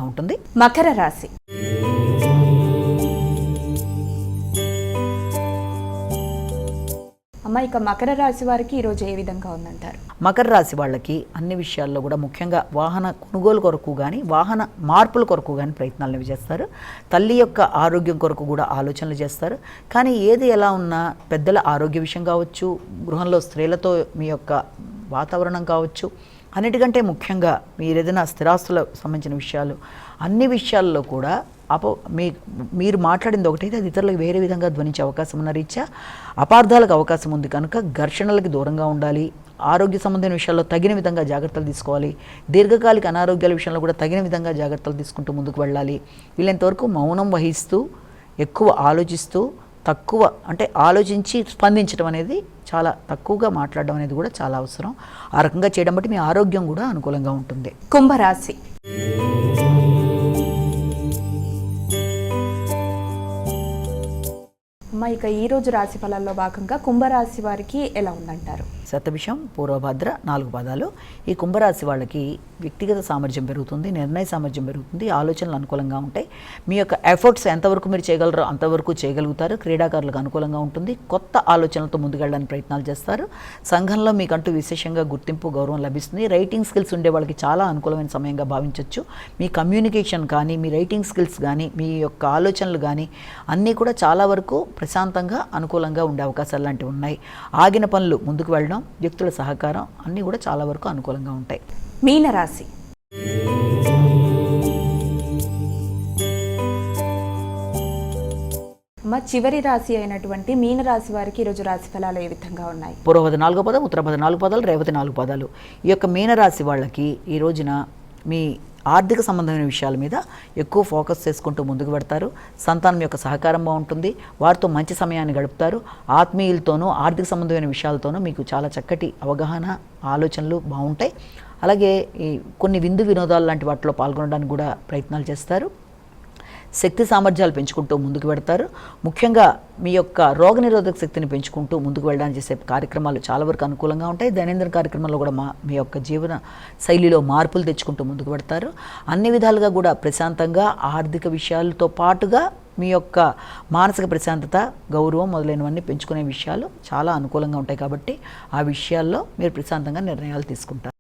అనుకూలంగా ఉంటుంది. మకర రాశి. అమ్మ, ఇక మకర రాశి వారికి ఈరోజు ఏ విధంగా ఉందంటారు? మకర రాశి వాళ్ళకి అన్ని విషయాల్లో కూడా ముఖ్యంగా వాహన కొనుగోలు కొరకు కానీ వాహన మార్పుల కొరకు కానీ ప్రయత్నాలు చేస్తారు. తల్లి యొక్క ఆరోగ్యం కొరకు కూడా ఆలోచనలు చేస్తారు. కానీ ఏది ఎలా ఉన్నా పెద్దల ఆరోగ్య విషయం కావచ్చు, గృహంలో స్త్రీలతో మీ యొక్క వాతావరణం కావచ్చు, అన్నిటికంటే ముఖ్యంగా మీరు ఏదైనా స్థిరాస్తులకు సంబంధించిన విషయాలు, అన్ని విషయాల్లో కూడా మీరు మాట్లాడింది ఒకటైతే అది ఇతరులకు వేరే విధంగా ధ్వనించే అవకాశం ఉన్న రీత్యా అపార్థాలకు అవకాశం ఉంది కనుక ఘర్షణలకు దూరంగా ఉండాలి. ఆరోగ్య సంబంధమైన విషయాల్లో తగిన విధంగా జాగ్రత్తలు తీసుకోవాలి. దీర్ఘకాలిక అనారోగ్యాల విషయంలో కూడా తగిన విధంగా జాగ్రత్తలు తీసుకుంటూ ముందుకు వెళ్ళాలి. వీళ్ళంతవరకు మౌనం వహిస్తూ ఎక్కువ ఆలోచిస్తూ తక్కువ అంటే ఆలోచించి స్పందించడం అనేది చాలా తక్కువగా మాట్లాడడం అనేది కూడా చాలా అవసరం. ఆ రకంగా చేయడం బట్టి మీ ఆరోగ్యం కూడా అనుకూలంగా ఉంటుంది. కుంభరాశి. అమ్మ, ఇక ఈరోజు రాశి ఫలాల్లో భాగంగా కుంభరాశి వారికి ఎలా ఉందంటారు? శతభిషం, పూర్వభద్ర 4 పాదాలు. ఈ కుంభరాశి వాళ్ళకి వ్యక్తిగత సామర్థ్యం పెరుగుతుంది, నిర్ణయ సామర్థ్యం పెరుగుతుంది, ఆలోచనలు అనుకూలంగా ఉంటాయి. మీ యొక్క ఎఫర్ట్స్ ఎంతవరకు మీరు చేయగలరో అంతవరకు చేయగలుగుతారు. క్రీడాకారులకు అనుకూలంగా ఉంటుంది. కొత్త ఆలోచనలతో ముందుకెళ్ళడానికి ప్రయత్నాలు చేస్తారు. సంఘంలో మీకంటూ విశేషంగా గుర్తింపు, గౌరవం లభిస్తుంది. రైటింగ్ స్కిల్స్ ఉండే వాళ్ళకి చాలా అనుకూలమైన సమయంగా భావించవచ్చు. మీ కమ్యూనికేషన్ కానీ, మీ రైటింగ్ స్కిల్స్ కానీ, మీ యొక్క ఆలోచనలు కానీ అన్నీ కూడా చాలా వరకు ప్రశాంతంగా అనుకూలంగా ఉండే అవకాశాలు లాంటివి ఉన్నాయి. ఆగిన పనులు ముందుకు వెళ్ళడం, వ్యక్తుల సహకారం అన్నీ కూడా చాలా వరకు అనుకూలంగా ఉంటాయి. మీనరాశి. చివరి రాశి అయినటువంటి మీనరాశి వారికి ఈరోజు రాశి ఫలాలు ఏ విధంగా ఉన్నాయి? పూర్వభద్ర 4 పదం, ఉత్తరభద్ర 4 పదాలు, రేవతి 4 పదాలు. ఈ యొక్క మీనరాశి వాళ్ళకి ఈ రోజున మీ ఆర్థిక సంబంధమైన విషయాల మీద ఎక్కువ ఫోకస్ చేసుకుంటూ ముందుకు పెడతారు. సంతానం యొక్క సహకారం బాగుంటుంది. వారితో మంచి సమయాన్ని గడుపుతారు. ఆత్మీయులతోనూ ఆర్థిక సంబంధమైన విషయాలతోనూ మీకు చాలా చక్కటి అవగాహన, ఆలోచనలు బాగుంటాయి. అలాగే ఈ కొన్ని విందు వినోదాలు లాంటి వాటిలో పాల్గొనడానికి కూడా ప్రయత్నాలు చేస్తారు. శక్తి సామర్థ్యాలు పెంచుకుంటూ ముందుకు పెడతారు. ముఖ్యంగా మీ యొక్క రోగనిరోధక శక్తిని పెంచుకుంటూ ముందుకు వెళ్ళడానికి చేసే కార్యక్రమాలు చాలా వరకు అనుకూలంగా ఉంటాయి. దైనందిన కార్యక్రమాల్లో కూడా మీ యొక్క జీవన శైలిలో మార్పులు తెచ్చుకుంటూ ముందుకు పెడతారు. అన్ని విధాలుగా కూడా ప్రశాంతంగా ఆర్థిక విషయాలతో పాటుగా మీ యొక్క మానసిక ప్రశాంతత, గౌరవం మొదలైనవన్నీ పెంచుకునే విషయాలు చాలా అనుకూలంగా ఉంటాయి. కాబట్టి ఆ విషయాల్లో మీరు ప్రశాంతంగా నిర్ణయాలు తీసుకుంటారు.